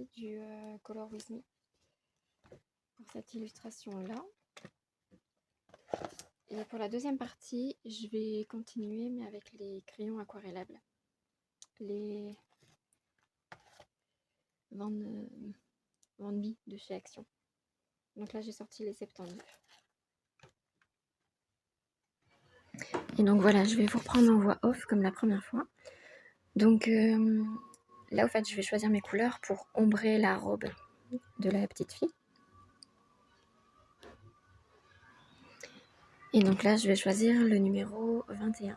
partie du Color With Me pour cette illustration-là. Et pour la deuxième partie, je vais continuer, mais avec les crayons aquarellables. Les Van Bie de chez Action. Donc là, j'ai sorti les 79. Et donc voilà, je vais vous reprendre en voix off comme la première fois. Donc là, au fait, je vais choisir mes couleurs pour ombrer la robe de la petite fille. Et donc là, je vais choisir le numéro 21.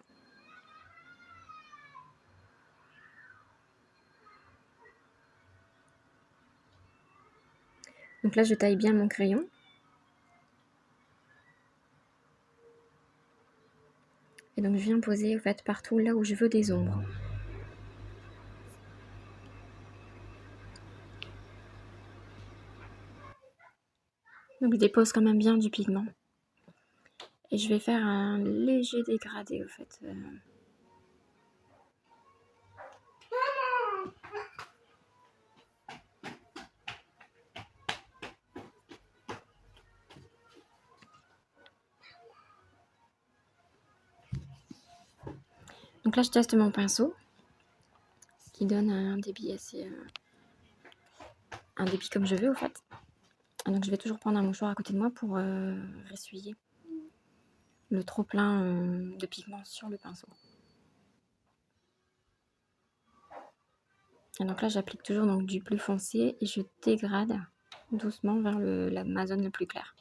Donc là, je taille bien mon crayon. Et donc, je viens poser au fait partout là où je veux des ombres. Donc, je dépose quand même bien du pigment. Et je vais faire un léger dégradé au fait. Donc là, je teste mon pinceau qui donne un débit assez... un débit comme je veux au fait. Donc, je vais toujours prendre un mouchoir à côté de moi pour ressuyer le trop plein de pigment sur le pinceau. Et donc là, j'applique toujours donc, du plus foncé et je dégrade doucement vers ma zone le plus claire.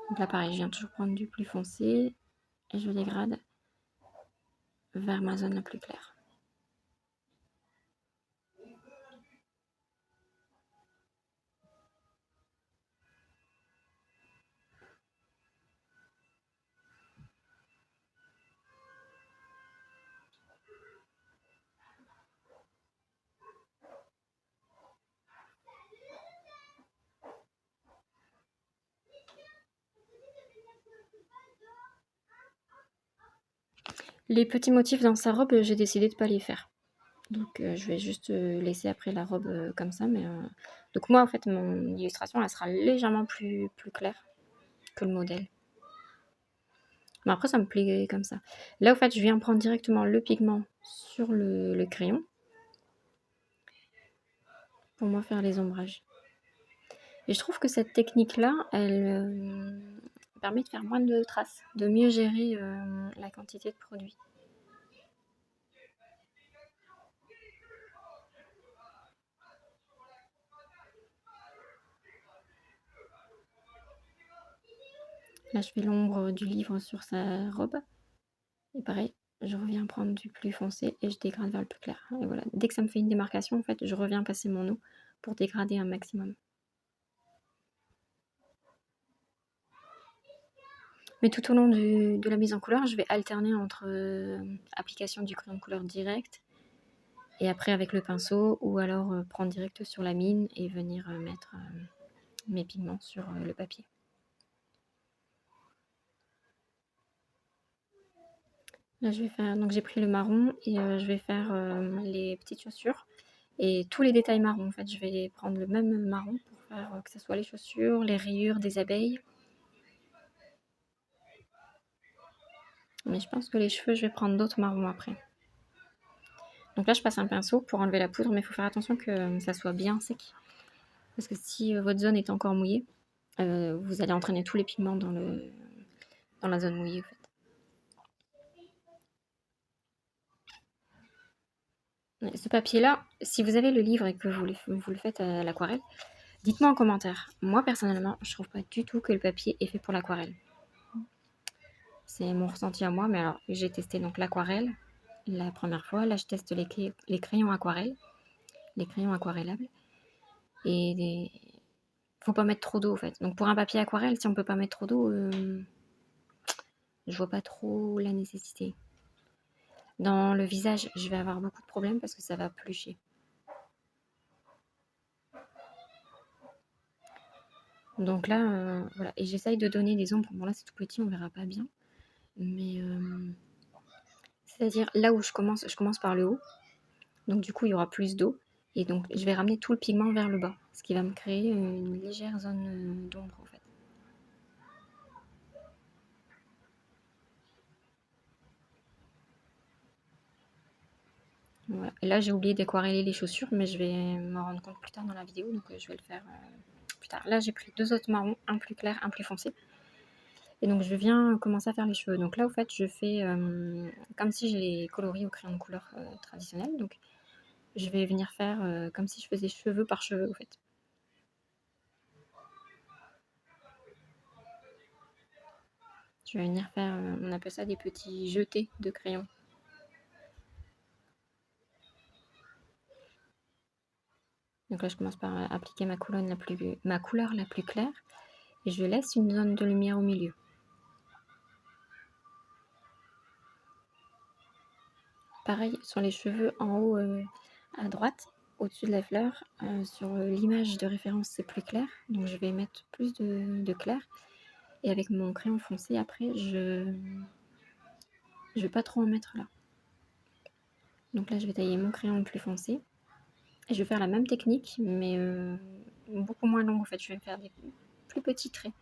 Donc là, pareil, je viens toujours prendre du plus foncé et je dégrade vers ma zone la plus claire. Les petits motifs dans sa robe, j'ai décidé de ne pas les faire. Donc je vais juste laisser après la robe comme ça. Donc moi, en fait, mon illustration, elle sera légèrement plus claire que le modèle. Mais après, ça me plaît comme ça. Là, en fait, je viens prendre directement le pigment sur le crayon pour moi faire les ombrages. Et je trouve que cette technique-là, elle permet de faire moins de traces, de mieux gérer la quantité de produit. Là, je fais l'ombre du livre sur sa robe. Et pareil, je reviens prendre du plus foncé et je dégrade vers le plus clair. Et voilà, dès que ça me fait une démarcation, en fait, je reviens passer mon eau pour dégrader un maximum. Mais tout au long de la mise en couleur, je vais alterner entre application du crayon de couleur direct et après avec le pinceau, ou alors prendre direct sur la mine et venir mettre mes pigments sur le papier. Là, je vais faire, donc j'ai pris le marron et je vais faire les petites chaussures et tous les détails marrons. En fait, je vais prendre le même marron pour faire que ce soit les chaussures, les rayures des abeilles. Mais je pense que les cheveux, je vais prendre d'autres marrons après. Donc là, je passe un pinceau pour enlever la poudre, mais il faut faire attention que ça soit bien sec. Parce que si votre zone est encore mouillée, vous allez entraîner tous les pigments dans la zone mouillée. En fait. Ce papier-là, si vous avez le livre et que vous le faites à l'aquarelle, dites-moi en commentaire. Moi, personnellement, je trouve pas du tout que le papier est fait pour l'aquarelle. C'est mon ressenti à moi, mais alors j'ai testé donc l'aquarelle la première fois. Là, je teste les crayons aquarelles, les crayons aquarellables. Et faut pas mettre trop d'eau en fait. Donc pour un papier aquarelle, si on peut pas mettre trop d'eau, je vois pas trop la nécessité. Dans le visage, je vais avoir beaucoup de problèmes parce que ça va plucher. Donc là, voilà. Et j'essaye de donner des ombres. Bon là c'est tout petit, on verra pas bien. Mais C'est-à-dire là où je commence par le haut. Donc du coup, il y aura plus d'eau. Et donc, je vais ramener tout le pigment vers le bas, ce qui va me créer une légère zone d'ombre en fait. Voilà. Et là, j'ai oublié d'aquareller les chaussures, mais je vais m'en rendre compte plus tard dans la vidéo, donc je vais le faire plus tard. Là, j'ai pris 2 autres marrons, un plus clair, un plus foncé. Et donc, je viens commencer à faire les cheveux. Donc là, au fait, je fais comme si je les colorie au crayon de couleur traditionnel. Donc, je vais venir faire comme si je faisais cheveux par cheveux, au fait. Je vais venir faire, on appelle ça des petits jetés de crayon. Donc là, je commence par appliquer ma couleur la plus claire et je laisse une zone de lumière au milieu. Pareil sur les cheveux en haut à droite, au-dessus de la fleur, sur l'image de référence c'est plus clair, donc je vais mettre plus de clair. Et avec mon crayon foncé, après, je vais pas trop en mettre là. Donc là, je vais tailler mon crayon le plus foncé. Et je vais faire la même technique, mais beaucoup moins longue en fait. Je vais faire des plus petits traits.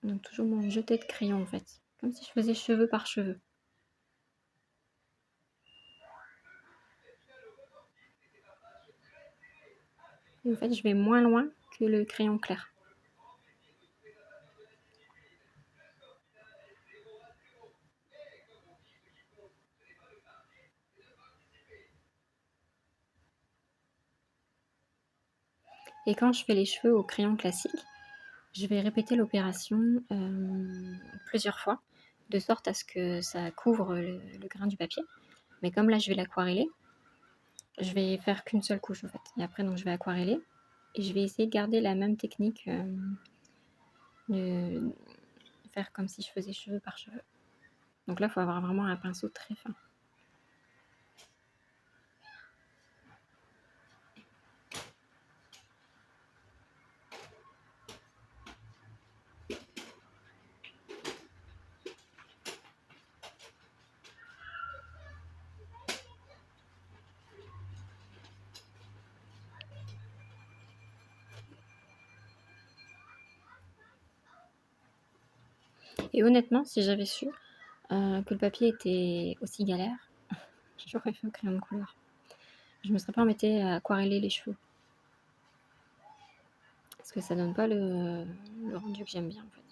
Donc toujours mon jeté de crayon en fait. Comme si je faisais cheveux par cheveux. Et en fait, je vais moins loin que le crayon clair. Et quand je fais les cheveux au crayon classique, je vais répéter l'opération plusieurs fois, de sorte à ce que ça couvre le grain du papier. Mais comme là, je vais l'aquareller, je vais faire qu'une seule couche en fait. Et après, donc, je vais aquareller et je vais essayer de garder la même technique, de faire comme si je faisais cheveux par cheveux. Donc là, il faut avoir vraiment un pinceau très fin. Et honnêtement, si j'avais su que le papier était aussi galère, j'aurais fait au crayon de couleur. Je me serais pas embêtée à aquareller les cheveux. Parce que ça donne pas le rendu que j'aime bien en fait.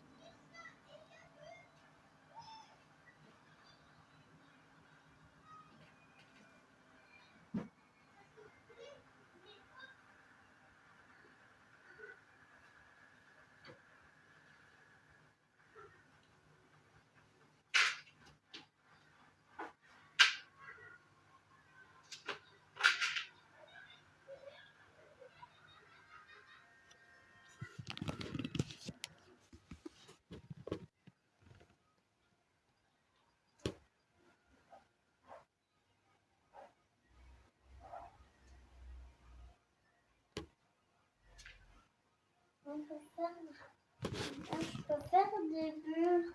Je peux faire des bulles.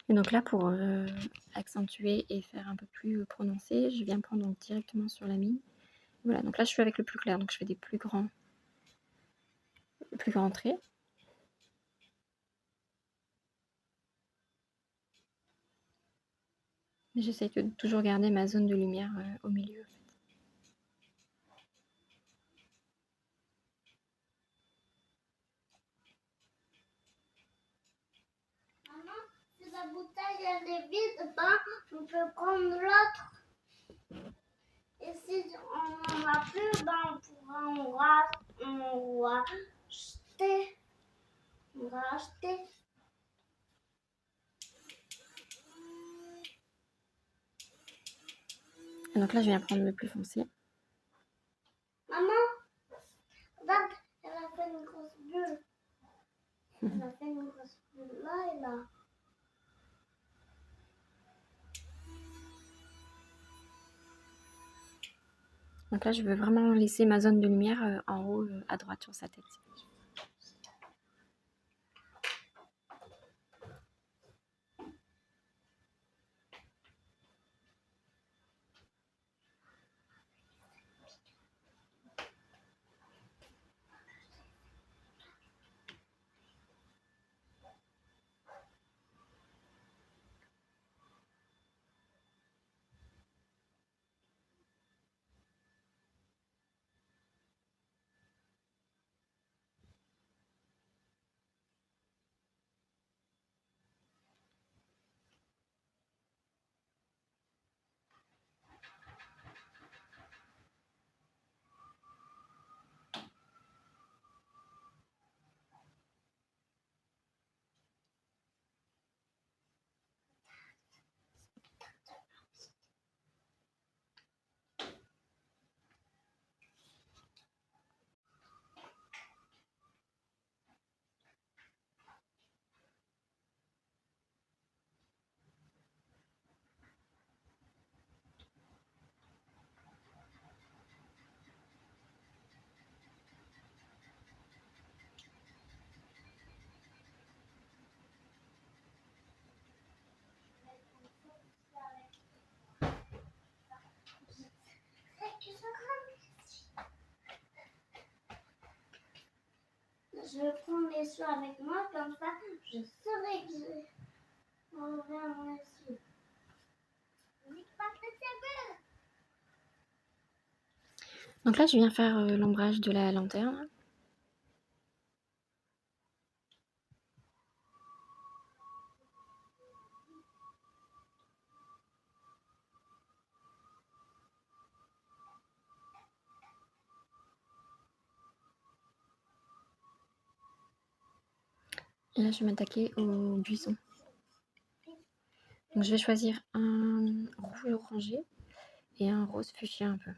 Et donc là, pour accentuer et faire un peu plus prononcé, je viens prendre donc directement sur la mine. Voilà, donc là je suis avec le plus clair, donc je fais des plus grands traits. J'essaie de toujours garder ma zone de lumière au milieu. Maman, si la bouteille elle est vide, ben, on peut prendre l'autre. Et si on n'en a plus, ben, on pourra on va acheter. On va acheter. Et donc là, je viens prendre le plus foncé. Maman, regarde, elle a fait une grosse bulle. Elle a fait une grosse bulle là et là. Donc là, je veux vraiment laisser ma zone de lumière en haut à droite sur sa tête. Je vais prendre les soins avec moi, comme ça, je saurai que j'ai enlevé mon essuie. Donc là, je viens faire l'ombrage de la lanterne. Et là, je vais m'attaquer au buisson. Donc je vais choisir un rouge orangé et un rose fuchsia un peu.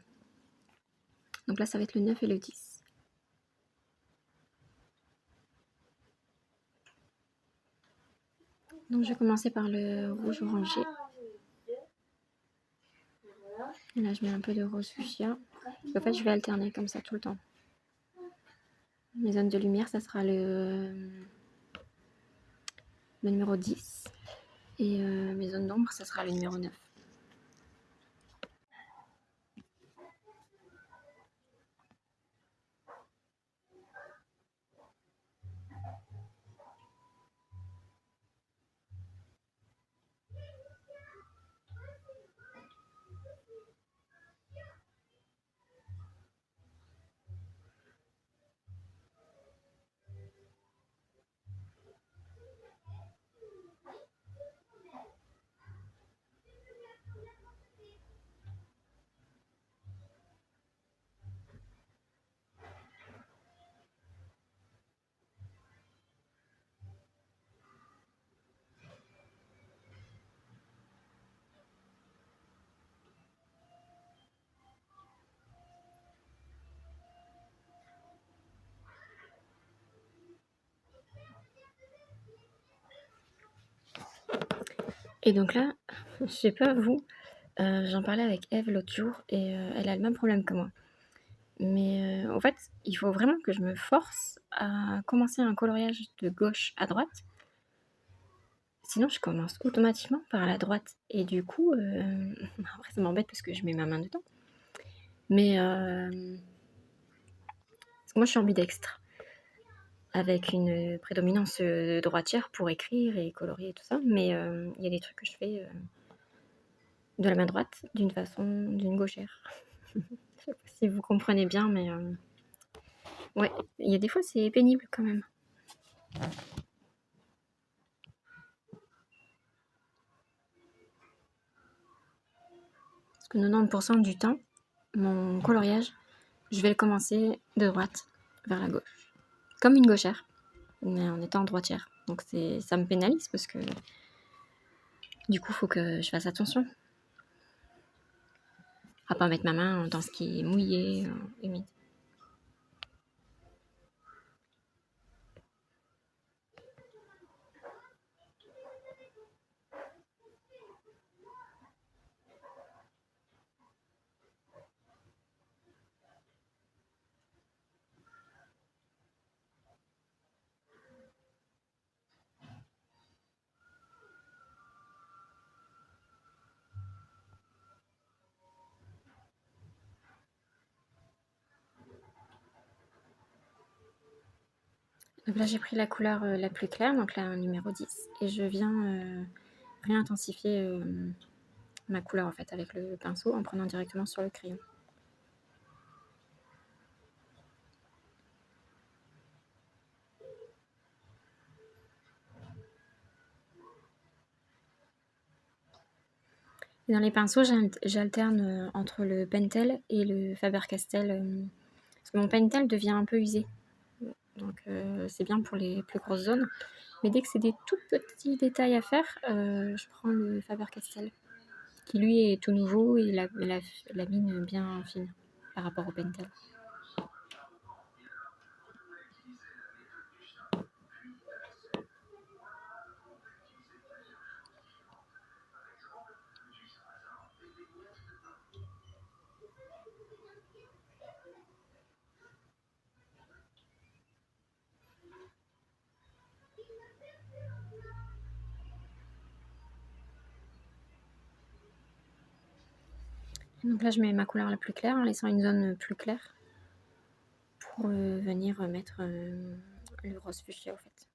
Donc là, ça va être le 9 et le 10. Donc je vais commencer par le rouge orangé. Et là, je mets un peu de rose fuchsia. En fait, je vais alterner comme ça tout le temps. Mes zones de lumière, ça sera le numéro 10. Et mes zones d'ombre, ça sera le numéro 9. Et donc là, je sais pas vous, j'en parlais avec Eve l'autre jour et elle a le même problème que moi. Mais en fait, il faut vraiment que je me force à commencer un coloriage de gauche à droite. Sinon, je commence automatiquement par la droite. Et du coup, après, ça m'embête parce que je mets ma main dedans. Mais parce que moi, je suis ambidextre, avec une prédominance droitière pour écrire et colorier et tout ça. Mais il y a des trucs que je fais de la main droite, d'une gauchère. Je sais pas si vous comprenez bien, mais ouais, il y a des fois, c'est pénible quand même. Parce que 90% du temps, mon coloriage, je vais le commencer de droite vers la gauche. Comme une gauchère, mais en étant droitière. Donc ça me pénalise parce que du coup, il faut que je fasse attention à pas mettre ma main dans ce qui est mouillé, humide. Donc là, j'ai pris la couleur la plus claire, donc la numéro 10, et je viens réintensifier ma couleur en fait avec le pinceau en prenant directement sur le crayon. Et dans les pinceaux, j'alterne entre le Pentel et le Faber-Castell, parce que mon Pentel devient un peu usé. Donc c'est bien pour les plus grosses zones. Mais dès que c'est des tout petits détails à faire, je prends le Faber-Castell, qui lui est tout nouveau et la mine bien fine par rapport au Pentel. Donc là, je mets ma couleur la plus claire en laissant une zone plus claire pour venir mettre le rose fuchsia au fait.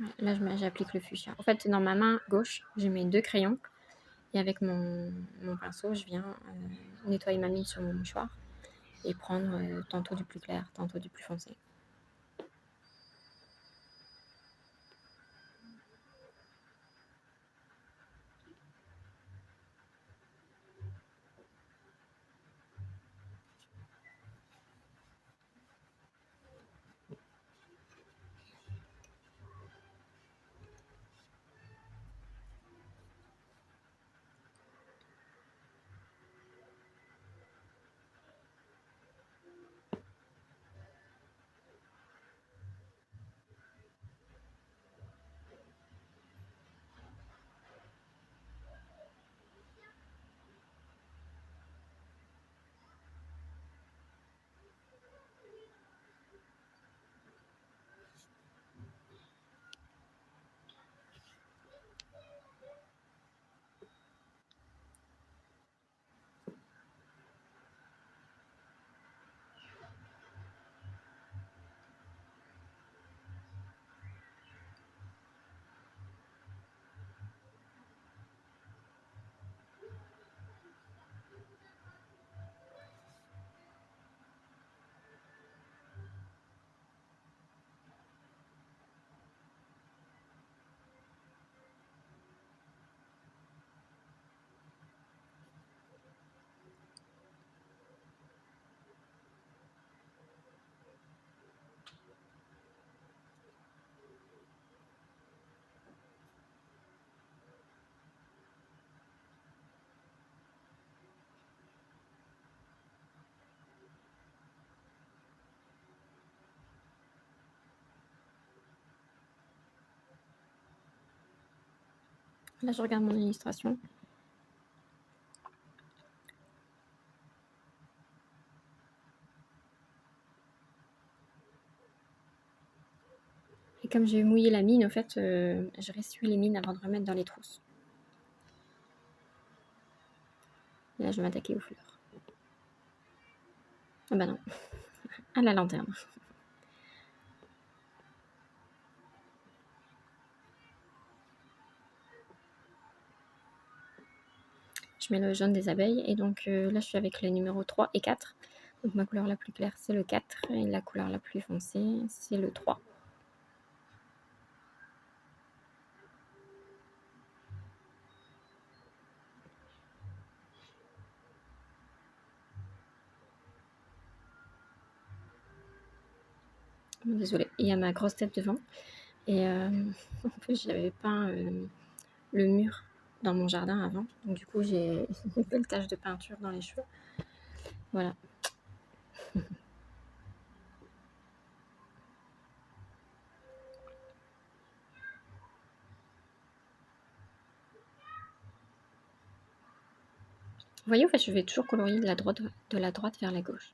Ouais, là, j'applique le fuchsia. En fait, dans ma main gauche, je mets 2 crayons et avec mon pinceau, je viens nettoyer ma mine sur mon mouchoir et prendre tantôt du plus clair, tantôt du plus foncé. Là, je regarde mon illustration. Et comme j'ai mouillé la mine, au fait, je ressuie les mines avant de remettre dans les trousses. Et là, je vais m'attaquer aux fleurs. Ah bah non, à la lanterne. Je mets le jaune des abeilles et donc là, je suis avec les numéros 3 et 4. Donc ma couleur la plus claire, c'est le 4 et la couleur la plus foncée, c'est le 3. Désolée, il y a ma grosse tête devant. Et en plus, j'avais peint le mur dans mon jardin avant. Donc du coup, j'ai une belle tache de peinture dans les cheveux. Voilà. Vous voyez, en fait, je vais toujours colorier de la droite vers la gauche.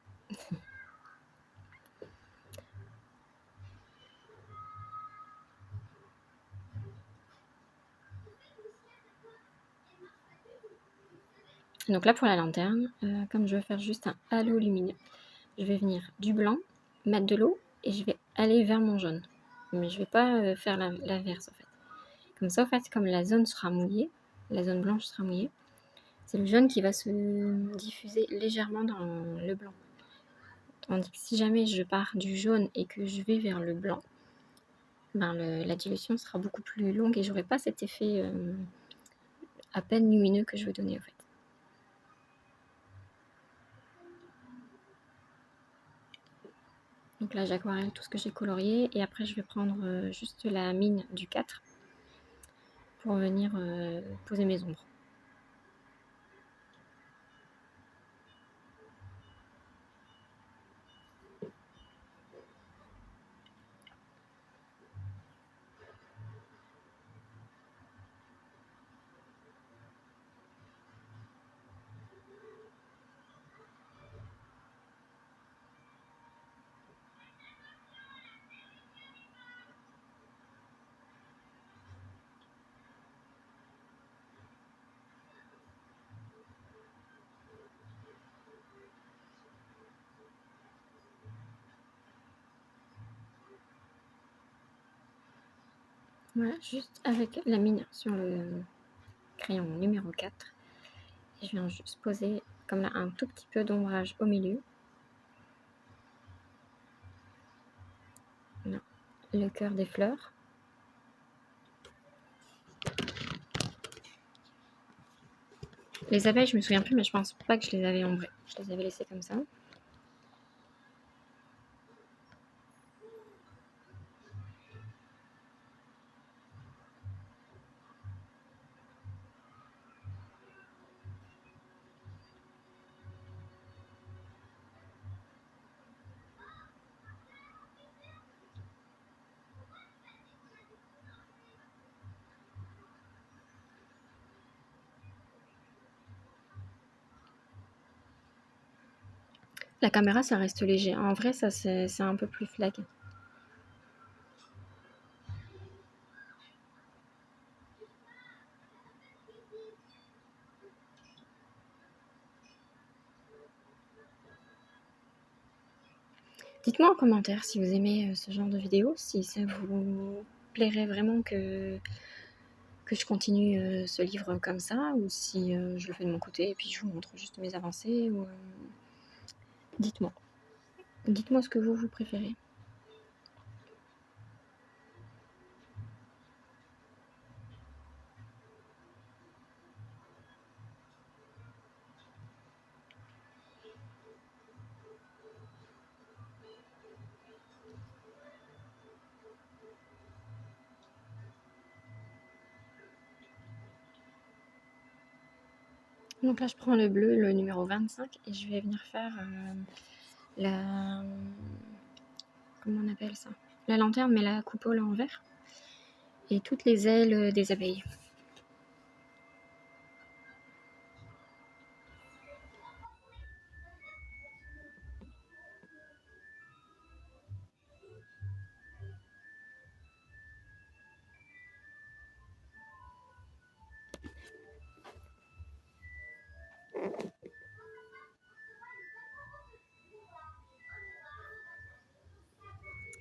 Donc là, pour la lanterne, comme je veux faire juste un halo lumineux, je vais venir du blanc, mettre de l'eau et je vais aller vers mon jaune. Mais je vais pas faire l'inverse en fait. Comme ça, en fait, comme la zone sera mouillée, la zone blanche sera mouillée, c'est le jaune qui va se diffuser légèrement dans le blanc. Tandis que si jamais je pars du jaune et que je vais vers le blanc, ben la dilution sera beaucoup plus longue et j'aurai pas cet effet à peine lumineux que je veux donner en fait. Donc là, j'aquarelle tout ce que j'ai colorié et après je vais prendre juste la mine du 4 pour venir poser mes ombres. Voilà, juste avec la mine sur le crayon numéro 4. Et je viens juste poser comme là un tout petit peu d'ombrage au milieu. Là, le cœur des fleurs. Les abeilles, je me souviens plus, mais je pense pas que je les avais ombrées. Je les avais laissées comme ça. La caméra, ça reste léger. En vrai, ça, c'est un peu plus flag. Dites-moi en commentaire si vous aimez ce genre de vidéo, si ça vous plairait vraiment que je continue ce livre comme ça, ou si je le fais de mon côté et puis je vous montre juste mes avancées. Ou, dites-moi. Dites-moi ce que vous préférez. Donc là, je prends le bleu, le numéro 25, et je vais venir faire la... Comment on appelle ça? La lanterne, mais la coupole en vert. Et toutes les ailes des abeilles.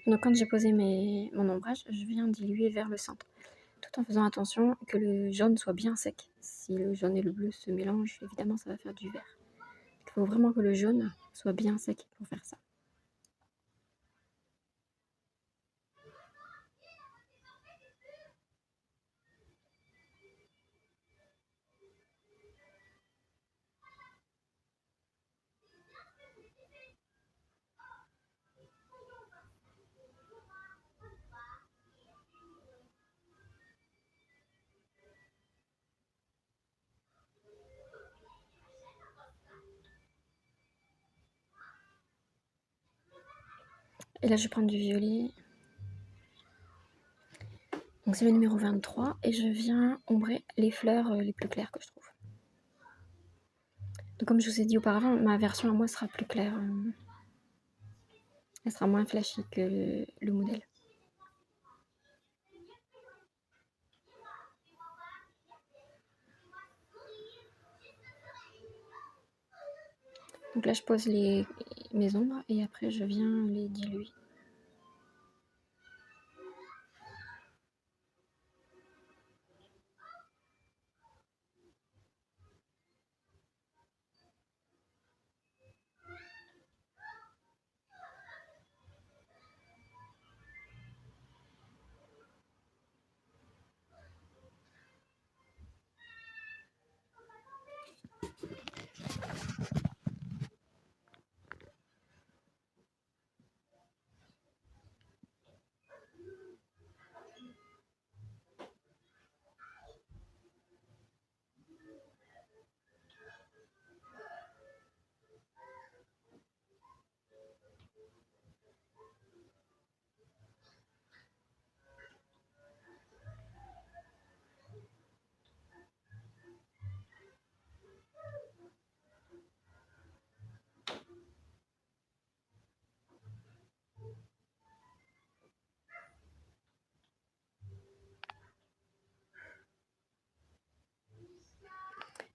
Donc quand j'ai posé mon ombrage, je viens diluer vers le centre, tout en faisant attention que le jaune soit bien sec. Si le jaune et le bleu se mélangent, évidemment, ça va faire du vert. Il faut vraiment que le jaune soit bien sec pour faire ça. Et là, je vais prendre du violet. Donc c'est le numéro 23 et je viens ombrer les fleurs les plus claires que je trouve. Donc comme je vous ai dit auparavant, ma version à moi sera plus claire. Elle sera moins flashy que le modèle. Donc là, je pose mes ombres et après, je viens les diluer.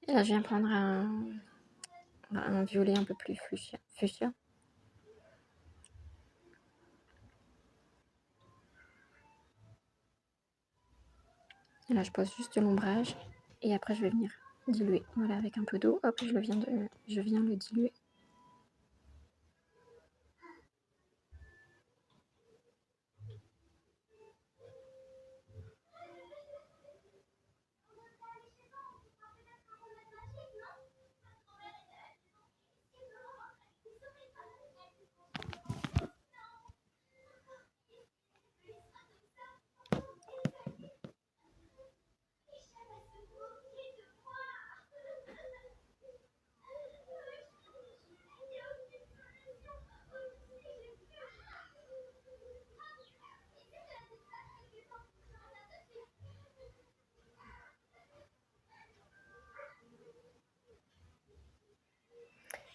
Et là, je viens prendre un violet un peu plus fuchsia. Et là, je pose juste l'ombrage et après, je vais venir diluer. Voilà, avec un peu d'eau. Hop, je viens le diluer.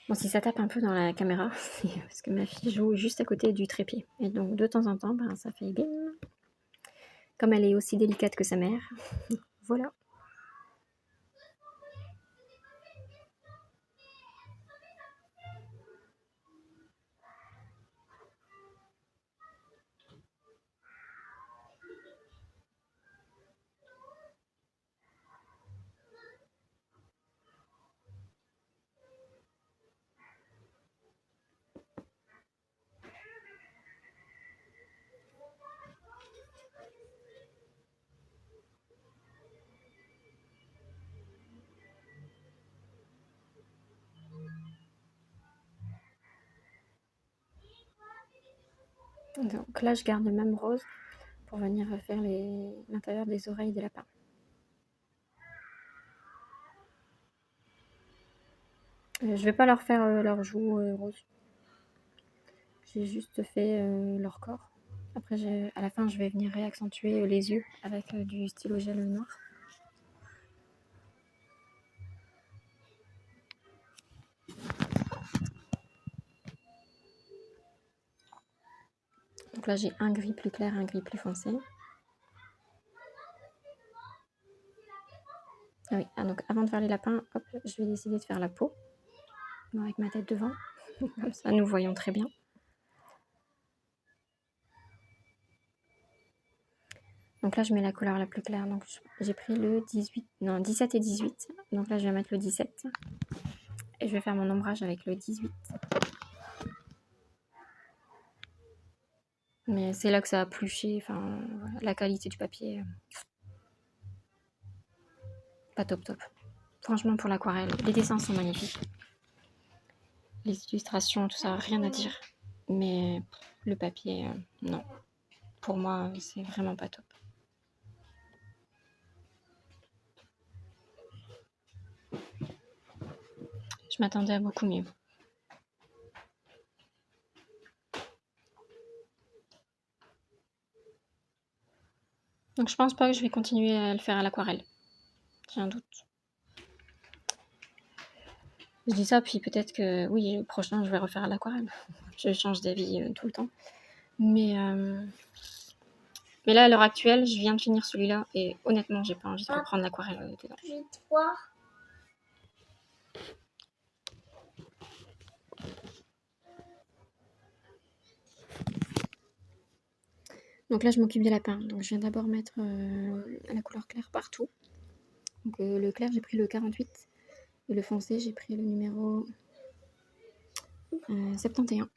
Bon, si ça tape un peu dans la caméra, c'est parce que ma fille joue juste à côté du trépied. Et donc, de temps en temps, ben, ça fait bim. Comme elle est aussi délicate que sa mère. Voilà. Donc là, je garde le même rose pour venir faire l'intérieur des oreilles des lapins. Je vais pas leur faire leurs joues roses. J'ai juste fait leur corps. Après, à la fin, je vais venir réaccentuer les yeux avec du stylo gel noir. Donc là, j'ai un gris plus clair, un gris plus foncé. Ah oui, donc avant de faire les lapins, hop, je vais décider de faire la peau. Bon, avec ma tête devant. Comme ça, nous voyons très bien. Donc là, je mets la couleur la plus claire. Donc j'ai pris le 17 et 18. Donc là, je vais mettre le 17. Et je vais faire mon ombrage avec le 18. Mais c'est là que ça a pluché. Enfin, voilà, la qualité du papier, pas top top. Franchement, pour l'aquarelle, les dessins sont magnifiques. Les illustrations, tout ça, rien à dire. Mais le papier, non. Pour moi, c'est vraiment pas top. Je m'attendais à beaucoup mieux. Donc je pense pas que je vais continuer à le faire à l'aquarelle. J'ai un doute. Je dis ça, puis peut-être que oui, le prochain, je vais refaire à l'aquarelle. Je change d'avis tout le temps. Mais là, à l'heure actuelle, je viens de finir celui-là et honnêtement, j'ai pas envie de reprendre l'aquarelle dedans. J'ai 3. Donc là, je m'occupe des lapins. Donc je viens d'abord mettre la couleur claire partout. Donc le clair, j'ai pris le 48. Et le foncé, j'ai pris le numéro 71.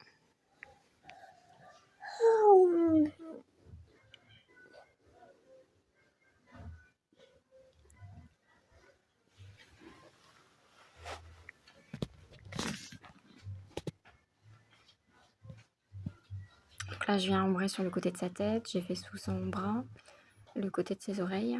Donc là, je viens ombrer sur le côté de sa tête. J'ai fait sous son bras, le côté de ses oreilles.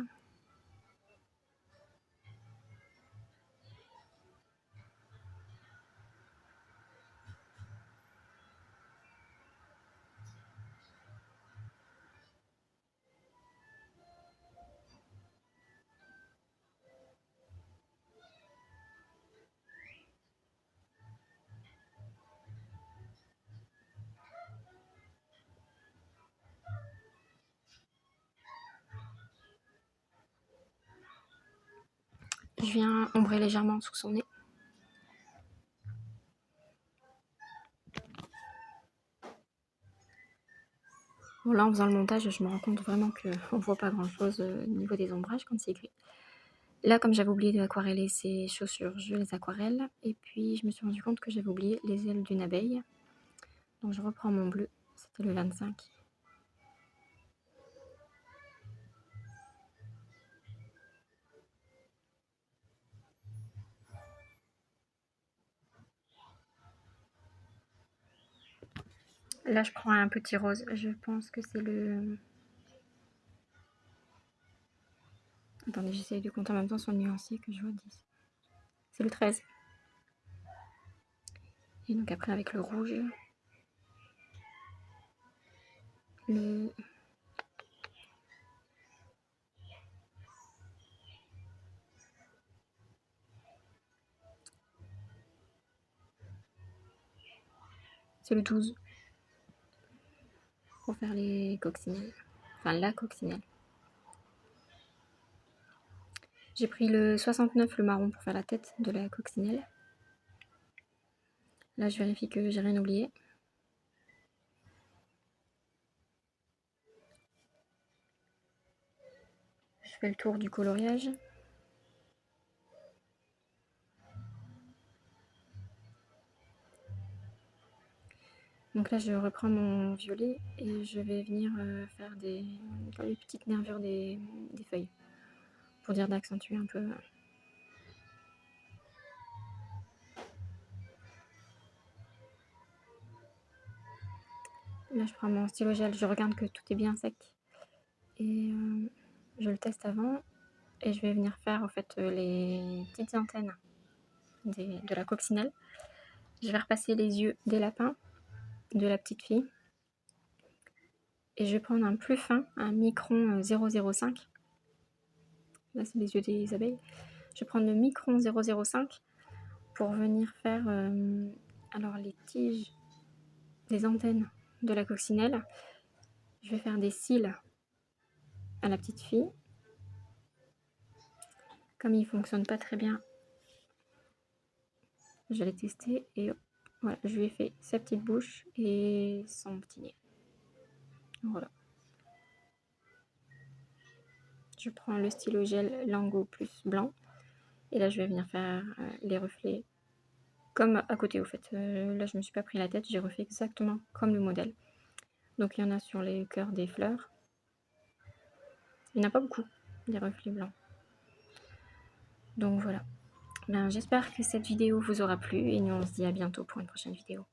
Je viens ombrer légèrement sous son nez. Bon, là, en faisant le montage, je me rends compte vraiment qu'on ne voit pas grand-chose au niveau des ombrages quand c'est écrit. Là, comme j'avais oublié d'aquareller ses chaussures, je les aquarelle. Et puis, je me suis rendu compte que j'avais oublié les ailes d'une abeille. Donc, je reprends mon bleu. C'était le 25. Là, je prends un petit rose. Je pense que c'est le... Attendez, j'essaye de compter en même temps sur le nuancier que je vois 10. C'est le 13. Et donc après, avec le rouge, le... c'est le 12. Pour faire les coccinelles. Enfin, la coccinelle. J'ai pris le 69, le marron, pour faire la tête de la coccinelle. Là, je vérifie que j'ai rien oublié. Je fais le tour du coloriage. Donc là, je reprends mon violet et je vais venir faire les petites nervures des feuilles. Pour dire d'accentuer un peu. Là, je prends mon stylo gel, je regarde que tout est bien sec. Et je le teste avant. Et je vais venir faire en fait les petites antennes de la coccinelle. Je vais repasser les yeux des lapins de la petite fille. Et je vais prendre un plus fin, un micron 005. Là, c'est les yeux des abeilles. Je vais prendre le micron 005 pour venir faire alors les tiges des antennes de la coccinelle. Je vais faire des cils à la petite fille. Comme il ne fonctionne pas très bien, je l'ai testé et voilà, je lui ai fait sa petite bouche et son petit nez. Voilà. Je prends le stylo gel Lango plus blanc et là je vais venir faire les reflets comme à côté au fait. Là je me suis pas pris la tête, j'ai refait exactement comme le modèle. Donc il y en a sur les cœurs des fleurs. Il n'y en a pas beaucoup, des reflets blancs. Donc voilà. Ben, j'espère que cette vidéo vous aura plu et nous on se dit à bientôt pour une prochaine vidéo.